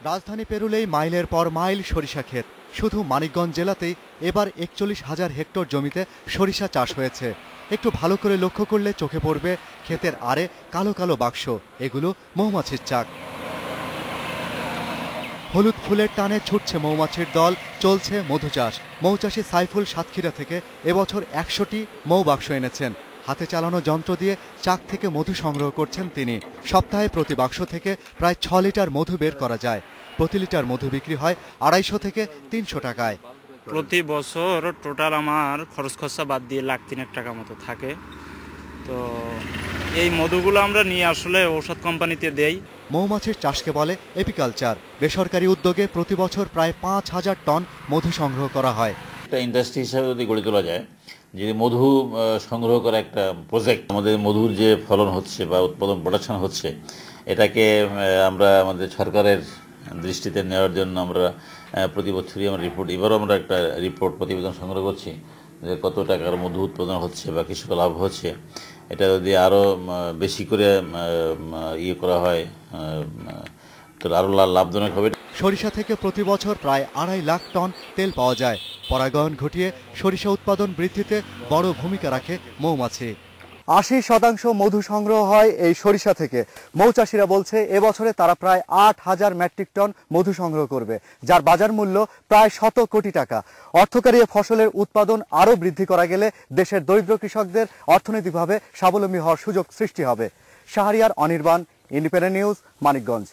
রাজধানী পেরুলেই মাইলের পর মাইল সরিষা ক্ষেত। শুধু মানিকগঞ্জ জেলাতেই এবার ৪১,০০০ হেক্টর জমিতে সরিষা চাষ হয়েছে। একটু ভালো করে লক্ষ্য করলে চোখে পড়বে ক্ষেতের আড়ে কালো কালো বাক্স, এগুলো মৌমাছির চাক। হলুদ ফুলের টানে ছুটছে মৌমাছির দল, চলছে মধু চাষ। মৌচাষী সাইফুল সাতক্ষীরা থেকে এবছর ১০০টি মৌ বাক্স এনেছেন। হাতে চালানো যন্ত্র দিয়ে চাক থেকে মধু সংগ্রহ করছেন তিনি। সপ্তাহে প্রতি বাক্স থেকে প্রায় ৬ লিটার মধু বের করা যায়। প্রতি লিটার মধু বিক্রি হয় ২৫০ থেকে ৩০০ টাকায়। প্রতি বছর টোটাল আমার খরচ খরচা বাদ দিয়ে ১,৩০,০০০ টাকা মতো থাকে। তো এই মধুগুলো আমরা নিয়ে আসলে ঔষধ কোম্পানিতে দেই। মৌমাছির চাষকে বলে এপিকালচার। বেসরকারি উদ্যোগে প্রতি বছর প্রায় ৫,০০০ টন মধু সংগ্রহ করা হয়। একটা ইন্ডাস্ট্রি হিসাবে যদি গড়ে তোলা যায়, যদি মধু সংগ্রহ করা একটা প্রজেক্ট, আমাদের মধুর যে ফলন হচ্ছে বা উৎপাদন প্রোডাকশন হচ্ছে, এটাকে আমরা আমাদের সরকারের দৃষ্টিতে নেওয়ার জন্য আমরা প্রতি বছরই আমরা এবারও আমরা একটা রিপোর্ট প্রতিবেদন সংগ্রহ করছি যে কত টাকার মধু উৎপাদন হচ্ছে বা কৃষক লাভ হচ্ছে। এটা যদি আরও বেশি করে ইয়ে করা হয় তো আরও লাভজনক হবে। সরিষা থেকে প্রতি বছর প্রায় ২.৫ লাখ টন তেল পাওয়া যায়। পরাগায়ন ঘটিয়ে সরিষা উৎপাদন বৃদ্ধিতে বড় ভূমিকা রাখে মৌমাছি। ৮০% মধু সংগ্রহ হয় এই সরিষা থেকে। মৌচাষীরা বলছে এবছরে তারা প্রায় ৮,০০০ মেট্রিক টন মধু সংগ্রহ করবে, যার বাজার মূল্য প্রায় ১০০ কোটি টাকা। অর্থকারী ফসলের উৎপাদন আরও বৃদ্ধি করা গেলে দেশের দরিদ্র কৃষকদের অর্থনৈতিকভাবে স্বাবলম্বী হওয়ার সুযোগ সৃষ্টি হবে। Shahriar Anirban, independent news, Manikganj.